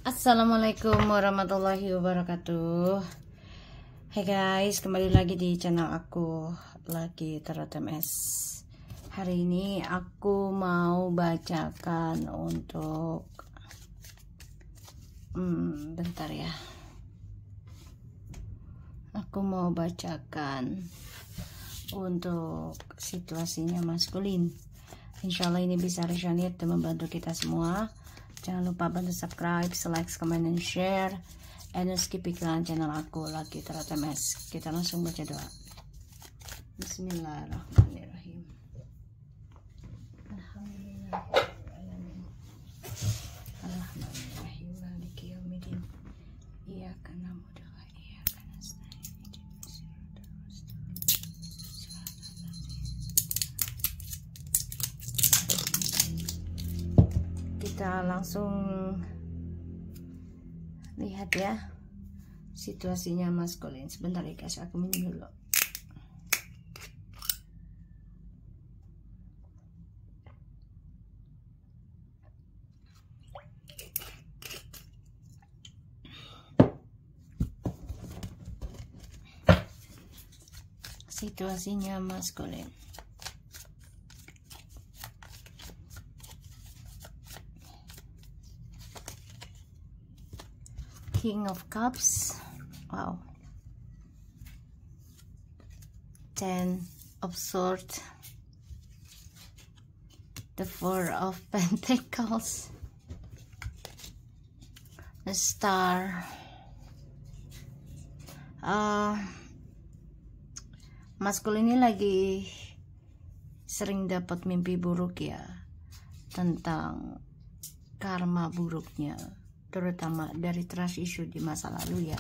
Assalamualaikum warahmatullahi wabarakatuh. Hai guys, kembali lagi di channel aku, lagi Tarot MS. Hari ini aku mau bacakan untuk bentar ya. Aku mau bacakan untuk situasinya maskulin. Insya Allah ini bisa resonate dan membantu kita semua. Jangan lupa bantu subscribe, like, comment, dan share. And skip iklan channel aku lagi Tarot MS. Kita langsung baca doa. Bismillahirrahmanirrahim. Alhamdulillahirrahmanirrahim. Alhamdulillahirrahim. Maliki yaumiddin. Iyyaka na'budu wa iyyaka nasta'in. Kita langsung lihat ya situasinya maskulin. Sebentar ya guys, aku minum dulu. Situasinya maskulin. King of Cups, wow. 10 of Swords, the 4 of Pentacles, the Star. Maskulin ini lagi sering dapat mimpi buruk ya, tentang karma buruknya, terutama dari trust issue di masa lalu ya.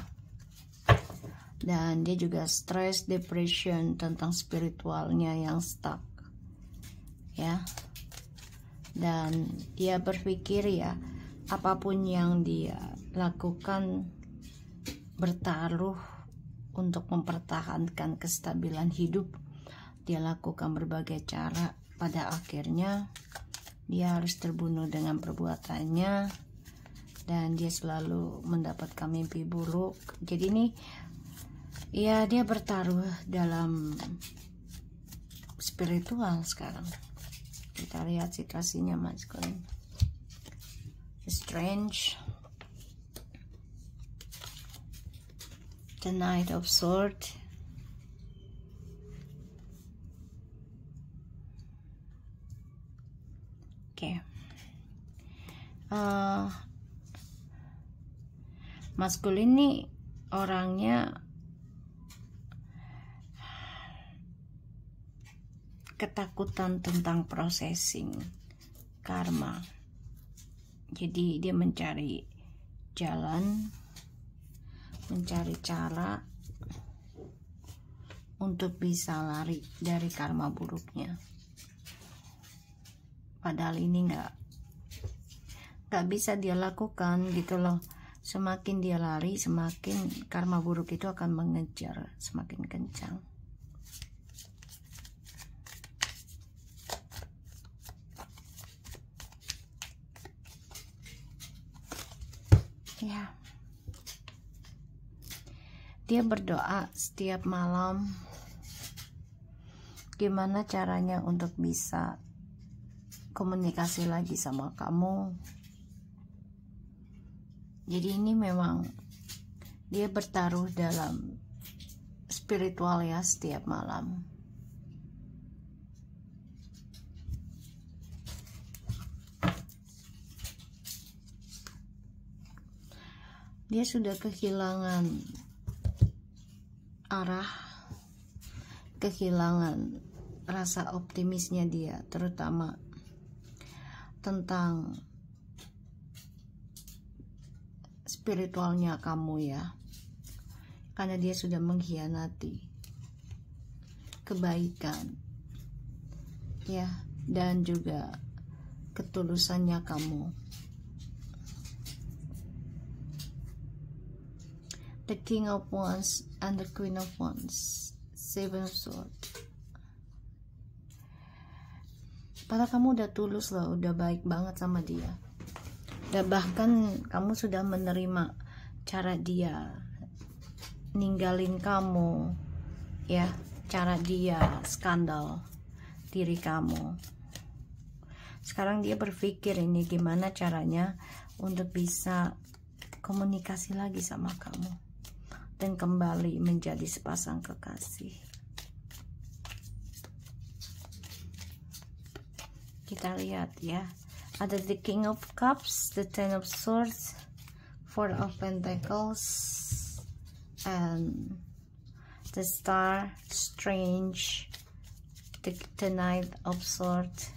Dan dia juga stress, depression tentang spiritualnya yang stuck ya. Dan dia berpikir ya, apapun yang dia lakukan bertaruh untuk mempertahankan kestabilan hidup. Dia lakukan berbagai cara, pada akhirnya dia harus terbunuh dengan perbuatannya. Dan dia selalu mendapatkan mimpi buruk. Jadi ini ya, dia bertaruh dalam spiritual sekarang. Kita lihat situasinya maskulin. Strange, the Knight of Swords, oke. Maskulin nih orangnya ketakutan tentang processing karma. Jadi dia mencari jalan, mencari cara untuk bisa lari dari karma buruknya. Padahal ini nggak bisa dia lakukan gitu loh. Semakin dia lari, semakin karma buruk itu akan mengejar semakin kencang. Ya. Dia berdoa setiap malam gimana caranya untuk bisa komunikasi lagi sama kamu. Jadi ini memang dia bertaruh dalam spiritual ya setiap malam. Dia sudah kehilangan arah, kehilangan rasa optimisnya dia, terutama tentang spiritualnya kamu ya, karena dia sudah mengkhianati kebaikan ya, dan juga ketulusannya kamu. The King of Wands and the Queen of Wands, Seven of Swords. Padahal kamu udah tulus loh, udah baik banget sama dia. Dan bahkan kamu sudah menerima cara dia ninggalin kamu, ya, cara dia skandal diri kamu. Sekarang dia berpikir ini gimana caranya untuk bisa komunikasi lagi sama kamu dan kembali menjadi sepasang kekasih. Kita lihat ya, ada the King of Cups, the Ten of Swords, Four of Pentacles, and the Star, Strange, the Knight of Swords.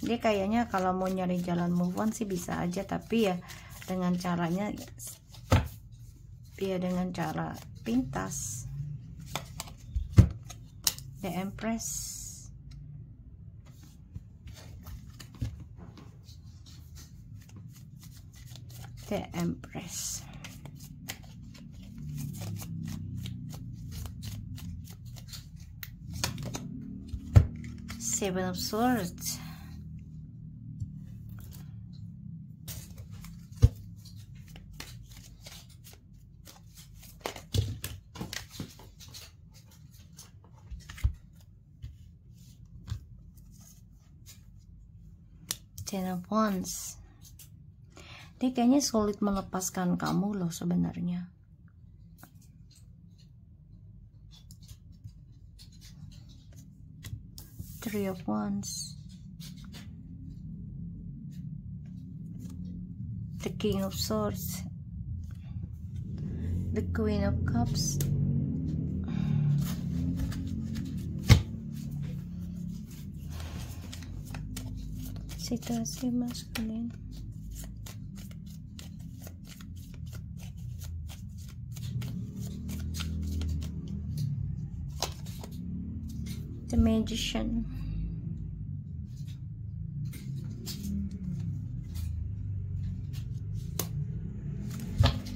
Dia kayaknya kalau mau nyari jalan move on sih bisa aja, tapi ya dengan caranya, ya dengan cara pintas. The Empress, the Empress. Seven of Swords, Ten of Wands. Dia kayaknya sulit melepaskan kamu loh sebenarnya. Three of Wands, the King of Swords, the Queen of Cups, situasi maskulin, the Magician,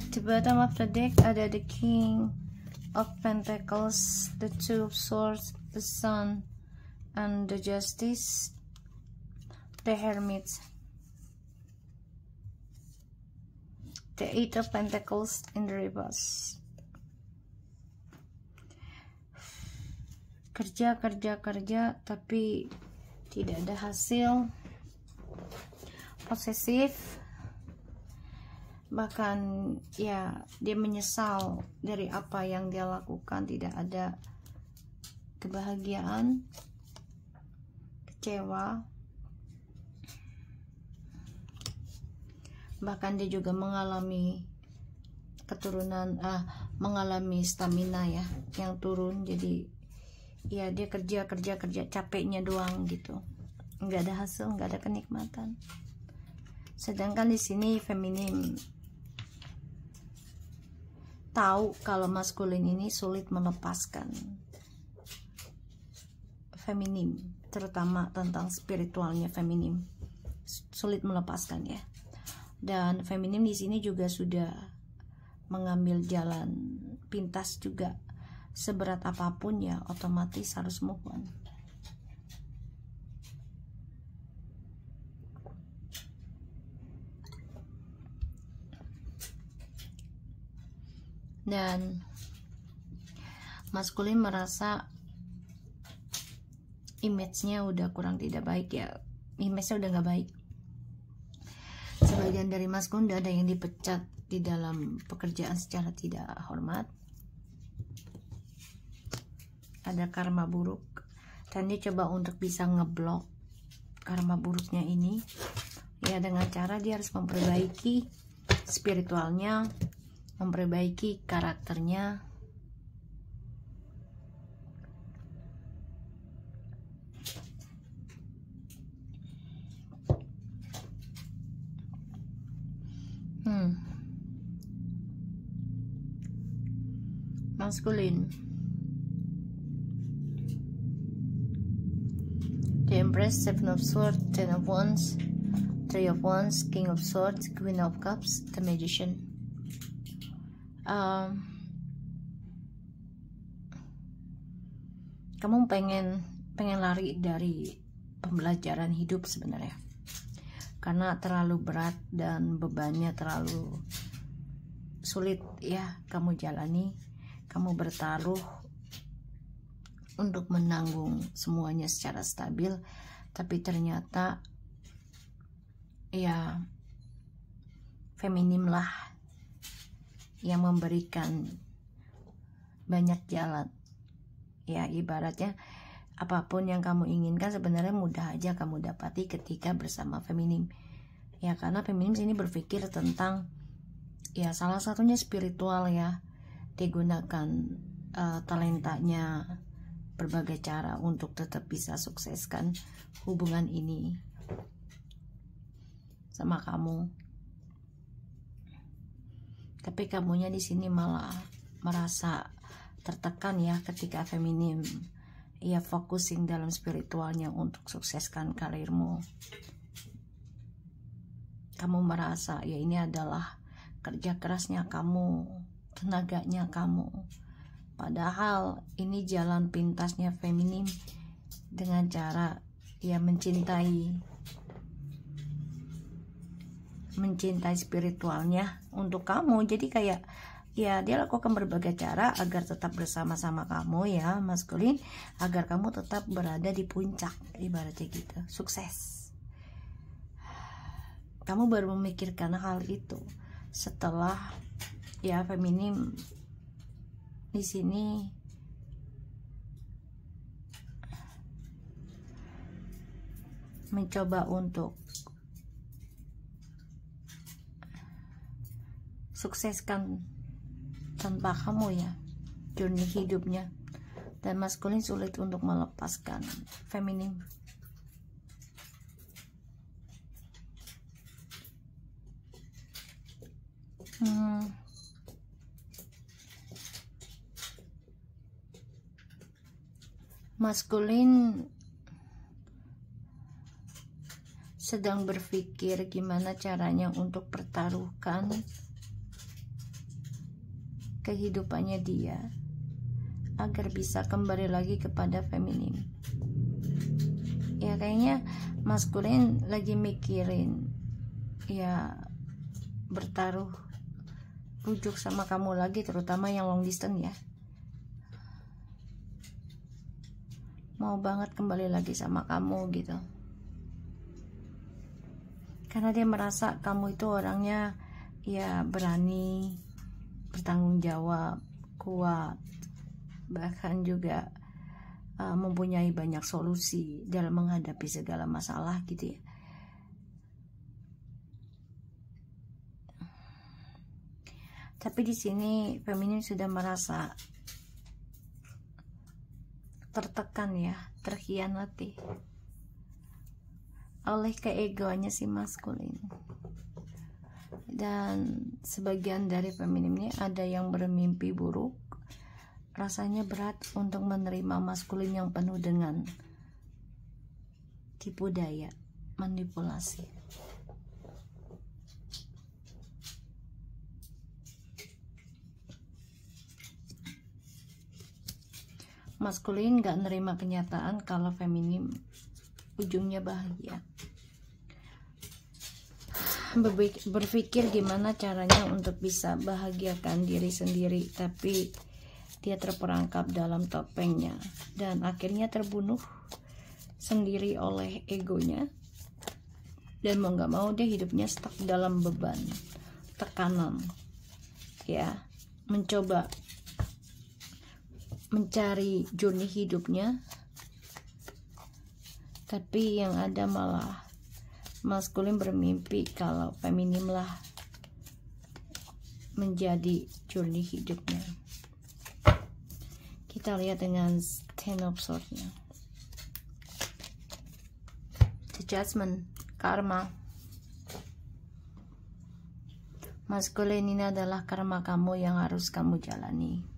the bottom of the deck ada the King of Pentacles, the Two of Swords, the Sun, and the Justice, the Hermit, the Eight of Pentacles in the reverse. Kerja tapi tidak ada hasil. Posesif, bahkan ya dia menyesal dari apa yang dia lakukan, tidak ada kebahagiaan, kecewa, bahkan dia juga mengalami keturunan, mengalami stamina ya yang turun. Jadi ya dia kerja capeknya doang gitu, nggak ada hasil, nggak ada kenikmatan. Sedangkan di sini feminim tahu kalau maskulin ini sulit melepaskan. Feminim, terutama tentang spiritualnya feminim, sulit melepaskan ya. Dan feminim di sini juga sudah mengambil jalan pintas juga. Seberat apapun ya otomatis harus move on. Dan maskulin merasa image-nya udah kurang tidak baik ya, image-nya udah nggak baik. Sebagian dari maskulin udah ada yang dipecat di dalam pekerjaan secara tidak hormat, ada karma buruk, dan dia coba untuk bisa ngeblok karma buruknya ini ya dengan cara dia harus memperbaiki spiritualnya, memperbaiki karakternya. Maskulin, the Empress, Seven of Swords, Ten of Wands, Three of Wands, King of Swords, Queen of Cups, the Magician. Kamu pengen lari dari pembelajaran hidup sebenarnya. karena terlalu berat dan bebannya terlalu sulit ya kamu jalani. Kamu bertaruh untuk menanggung semuanya secara stabil, tapi ternyata ya feminim lah yang memberikan banyak jalan. Ya ibaratnya apapun yang kamu inginkan sebenarnya mudah aja kamu dapati ketika bersama feminim. Ya karena feminim sini berpikir tentang ya salah satunya spiritual ya. Digunakan talentanya berbagai cara untuk tetap bisa sukseskan hubungan ini sama kamu. Tapi kamunya di sini malah merasa tertekan ya ketika feminim ia focusing dalam spiritualnya untuk sukseskan karirmu. Kamu merasa ya ini adalah kerja kerasnya kamu, tenaganya kamu. Padahal ini jalan pintasnya feminim dengan cara ya mencintai spiritualnya untuk kamu. Jadi kayak ya dia lakukan berbagai cara agar tetap bersama-sama kamu ya maskulin, agar kamu tetap berada di puncak ibaratnya gitu, sukses. Kamu baru memikirkan hal itu setelah ya feminim di sini mencoba untuk sukseskan tanpa kamu ya journey hidupnya, dan maskulin sulit untuk melepaskan feminim. Maskulin sedang berpikir gimana caranya untuk pertaruhkan kehidupannya dia agar bisa kembali lagi kepada feminim. Ya kayaknya maskulin lagi mikirin ya bertaruh rujuk sama kamu lagi, terutama yang long distance ya. Mau banget kembali lagi sama kamu gitu. Karena dia merasa kamu itu orangnya ya berani, bertanggung jawab, kuat, bahkan juga mempunyai banyak solusi dalam menghadapi segala masalah gitu ya. Tapi di sini feminim sudah merasa tertekan ya, terkhianati oleh keegoannya si maskulin. Dan sebagian dari feminim ini ada yang bermimpi buruk, rasanya berat untuk menerima maskulin yang penuh dengan tipu daya, manipulasi. Maskulin gak nerima kenyataan kalau feminim ujungnya bahagia. Berpikir gimana caranya untuk bisa bahagiakan diri sendiri, tapi dia terperangkap dalam topengnya dan akhirnya terbunuh sendiri oleh egonya. Dan mau gak mau dia hidupnya stuck dalam beban, tekanan ya, mencoba mencari journey hidupnya, tapi yang ada malah maskulin bermimpi kalau feminim lah menjadi journey hidupnya. Kita lihat dengan Ten of Swords-nya. The Judgment, karma. Maskulin ini adalah karma kamu yang harus kamu jalani.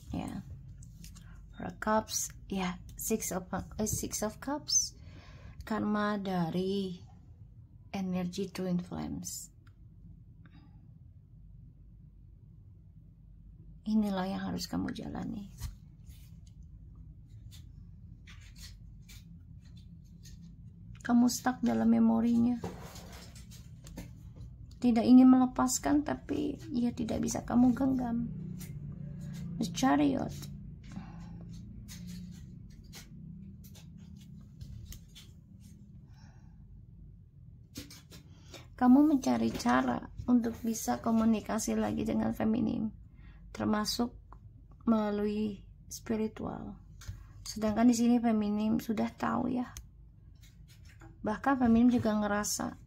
Ya, Four Cups, ya, Six of Cups, karma dari energi Twin Flames. Inilah yang harus kamu jalani. kamu stuck dalam memorinya, tidak ingin melepaskan, tapi ya tidak bisa kamu genggam. The Chariot. Kamu mencari cara untuk bisa komunikasi lagi dengan feminim, termasuk melalui spiritual. Sedangkan di sini feminim sudah tahu ya. Bahkan feminim juga ngerasa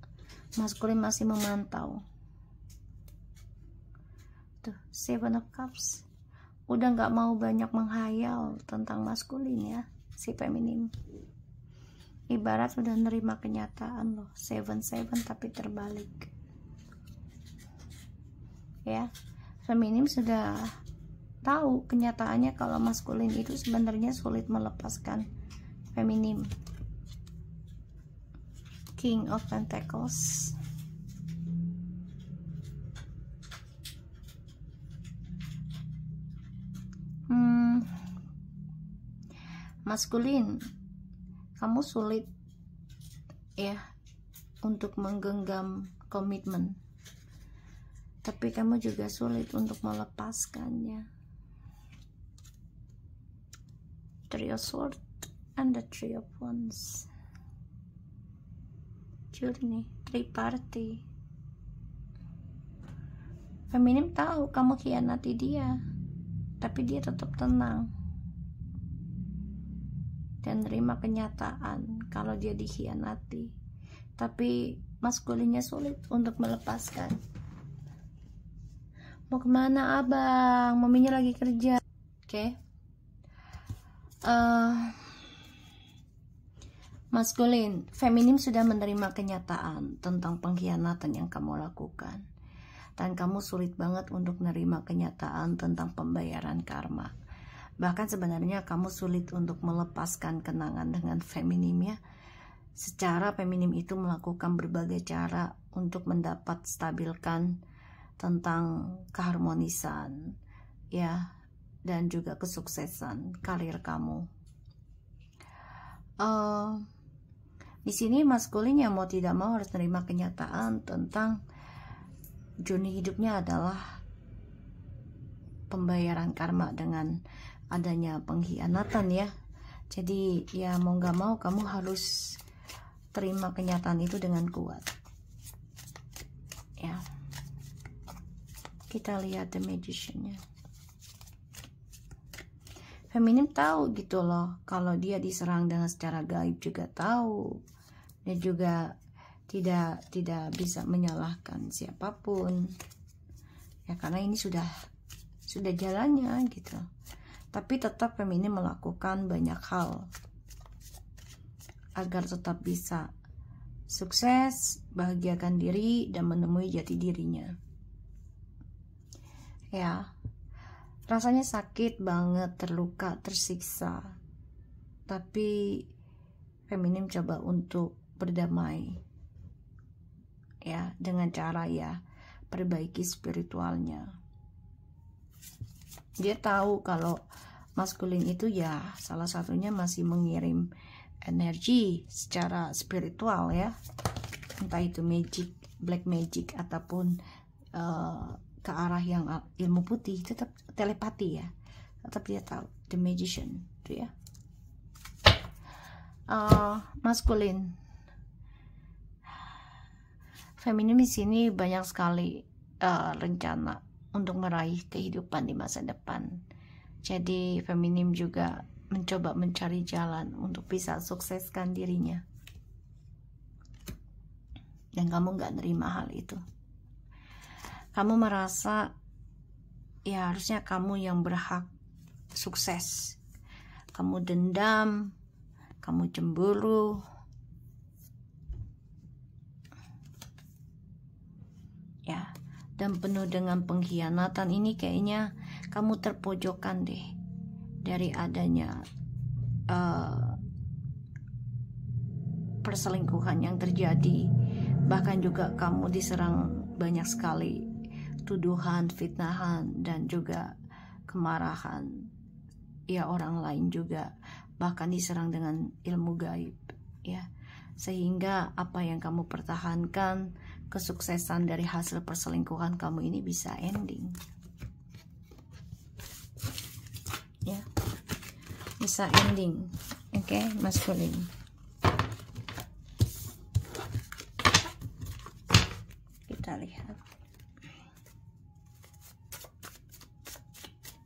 maskulin masih memantau. Tuh, Seven of Cups. Udah nggak mau banyak menghayal tentang maskulin ya, si feminim. Ibarat udah nerima kenyataan loh, 7-7 tapi terbalik. Ya, feminim sudah tahu kenyataannya kalau maskulin itu sebenarnya sulit melepaskan feminim. King of Pentacles. Maskulin, kamu sulit ya untuk menggenggam komitmen, tapi kamu juga sulit untuk melepaskannya. Three of Swords and the Three of Wands. Journey, three party. Feminim tahu kamu khianati dia, tapi dia tetap tenang dan nerima kenyataan kalau dia dikhianati. Tapi maskulinnya sulit untuk melepaskan. Mau kemana abang? Maminya lagi kerja. Oke. Maskulin, feminim sudah menerima kenyataan tentang pengkhianatan yang kamu lakukan, dan kamu sulit banget untuk menerima kenyataan tentang pembayaran karma. Bahkan sebenarnya kamu sulit untuk melepaskan kenangan dengan feminim ya. Secara feminim itu melakukan berbagai cara untuk mendapat stabilkan tentang keharmonisan ya, dan juga kesuksesan karir kamu. Di sini maskulin yang mau tidak mau harus menerima kenyataan tentang journey hidupnya adalah pembayaran karma dengan adanya pengkhianatan ya. Jadi ya mau gak mau kamu harus terima kenyataan itu dengan kuat ya. Kita lihat The Magician-nya. Feminim tahu gitu loh kalau dia diserang dengan secara gaib, juga tahu, dan juga tidak bisa menyalahkan siapapun ya, karena ini sudah jalannya gitu. Tapi tetap feminim melakukan banyak hal agar tetap bisa sukses, bahagiakan diri, dan menemui jati dirinya ya. Rasanya sakit banget, terluka, tersiksa, tapi feminim coba untuk berdamai ya, dengan cara ya perbaiki spiritualnya. Dia tahu kalau maskulin itu ya salah satunya masih mengirim energi secara spiritual ya, entah itu magic, black magic, ataupun ke arah yang ilmu putih, tetap telepati ya, tetap dia tahu. The Magician itu ya. Maskulin, feminim di sini banyak sekali rencana untuk meraih kehidupan di masa depan. Jadi feminim juga mencoba mencari jalan untuk bisa sukseskan dirinya, dan kamu nggak nerima hal itu. Kamu merasa ya harusnya kamu yang berhak sukses. Kamu dendam, kamu cemburu ya, dan penuh dengan pengkhianatan. Ini kayaknya kamu terpojokkan deh dari adanya perselingkuhan yang terjadi. Bahkan juga kamu diserang banyak sekali tuduhan, fitnahan, dan juga kemarahan ya orang lain juga, bahkan diserang dengan ilmu gaib ya. sehingga apa yang kamu pertahankan, kesuksesan dari hasil perselingkuhan kamu ini bisa ending. Ya, bisa ending. Oke, maskulin. Kita lihat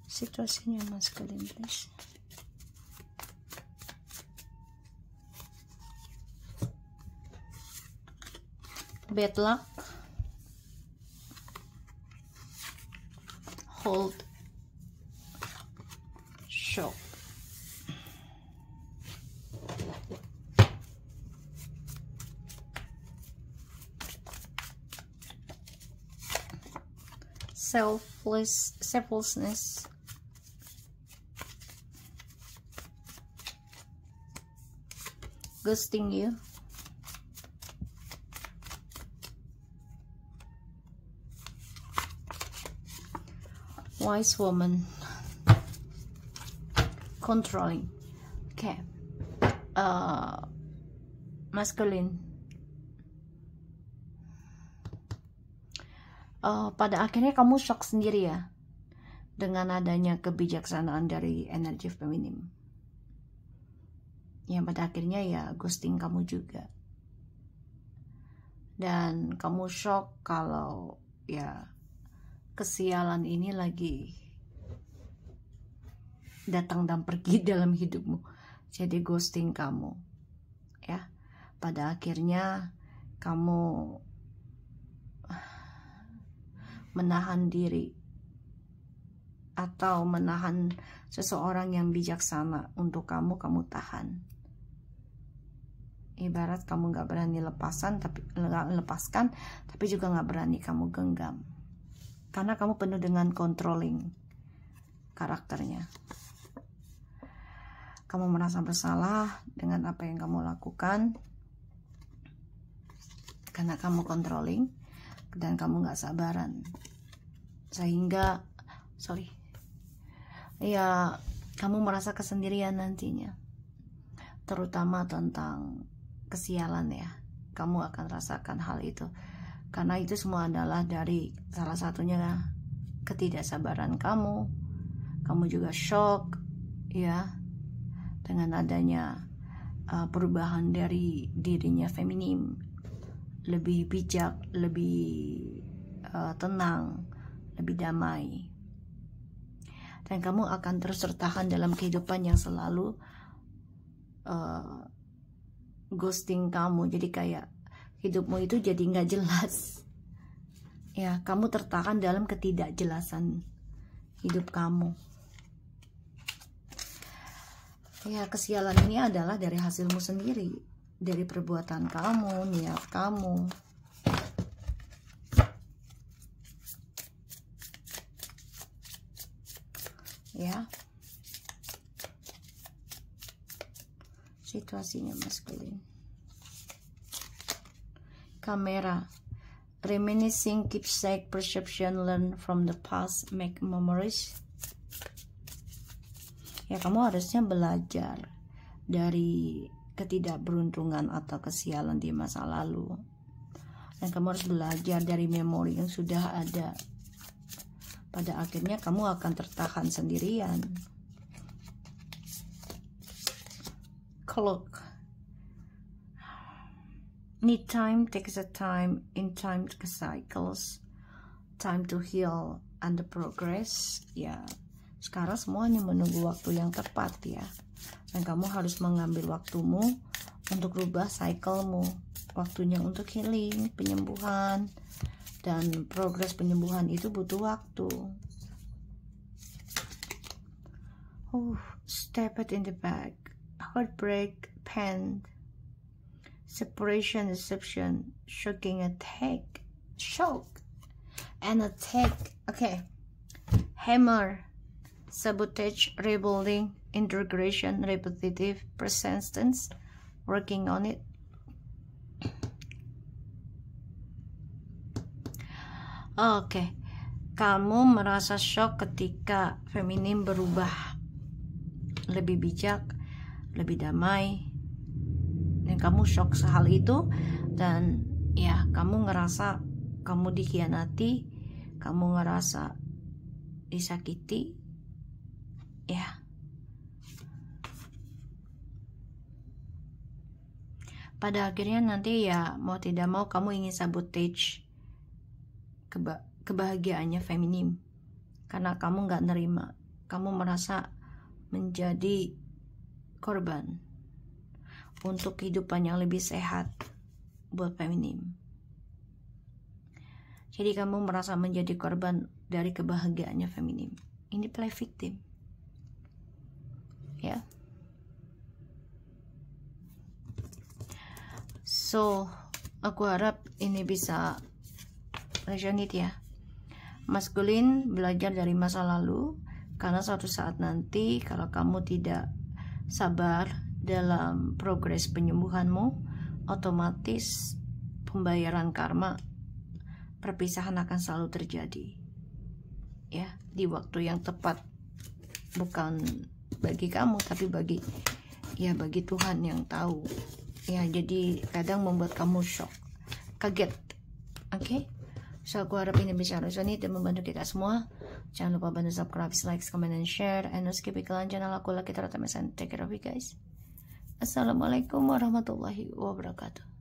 situasinya maskulin, please. Bad luck, hold, shock. Selflessness, ghosting you, wise woman, controlling. Okay, masculine. Pada akhirnya kamu shock sendiri ya dengan adanya kebijaksanaan dari energi feminim. Yang pada akhirnya ya ghosting kamu juga. Dan kamu shock kalau ya kesialan ini lagi datang dan pergi dalam hidupmu. Jadi ghosting kamu. Ya. Pada akhirnya kamu menahan diri atau menahan seseorang yang bijaksana untuk kamu tahan. Ibarat kamu gak berani lepaskan tapi juga gak berani kamu genggam, karena kamu penuh dengan controlling karakternya. Kamu merasa bersalah dengan apa yang kamu lakukan karena kamu controlling dan kamu gak sabaran, sehingga kamu merasa kesendirian nantinya, terutama tentang kesialan ya. Kamu akan rasakan hal itu karena itu semua adalah dari salah satunya ketidaksabaran kamu. Kamu juga shock ya dengan adanya perubahan dari dirinya feminim, lebih bijak, lebih tenang, lebih damai. Dan kamu akan terus tertahan dalam kehidupan yang selalu ghosting kamu. Jadi kayak hidupmu itu jadi nggak jelas. Ya, kamu tertahan dalam ketidakjelasan hidup kamu. Ya, kesialan ini adalah dari hasilmu sendiri, dari perbuatan kamu, niat kamu. Ya, situasinya maskulin. Kamera, reminiscing, keepsake, perception, learn from the past, make memories. Ya, kamu harusnya belajar dari ketidakberuntungan atau kesialan di masa lalu, dan kamu harus belajar dari memori yang sudah ada. Pada akhirnya kamu akan tertahan sendirian. Clock, need time, takes a time, in time cycles, time to heal and the progress. Ya, sekarang semuanya menunggu waktu yang tepat ya, dan kamu harus mengambil waktumu untuk rubah cyclemu. Waktunya untuk healing, penyembuhan, dan progres penyembuhan itu butuh waktu. Step it in the back, heartbreak, pain, separation, deception, shocking, attack, shock, and attack. Okay, hammer, sabotage, rebuilding, integration, repetitive, persistence, working on it. Oke, kamu merasa shock ketika feminim berubah lebih bijak, lebih damai, dan kamu shock hal itu, dan ya kamu ngerasa kamu dikhianati, kamu ngerasa disakiti, ya pada akhirnya nanti ya mau tidak mau kamu ingin sabotage kebahagiaannya feminim, karena kamu nggak nerima, kamu merasa menjadi korban untuk kehidupan yang lebih sehat buat feminim. Jadi kamu merasa menjadi korban dari kebahagiaannya feminim. Ini play victim, ya. So, aku harap ini bisa resonate ya. Maskulin, belajar dari masa lalu, karena suatu saat nanti kalau kamu tidak sabar dalam progres penyembuhanmu, otomatis pembayaran karma, perpisahan akan selalu terjadi. Ya, di waktu yang tepat. Bukan bagi kamu, tapi bagi Tuhan yang tahu. Ya, jadi kadang membuat kamu shock, kaget. Oke? So, aku harap ini bisa resonate dan membantu kita semua. Jangan lupa bantu subscribe, like, comment, and share. And skip iklan channel aku, Lucky Terata Mesan. Take care of you guys. Assalamualaikum warahmatullahi wabarakatuh.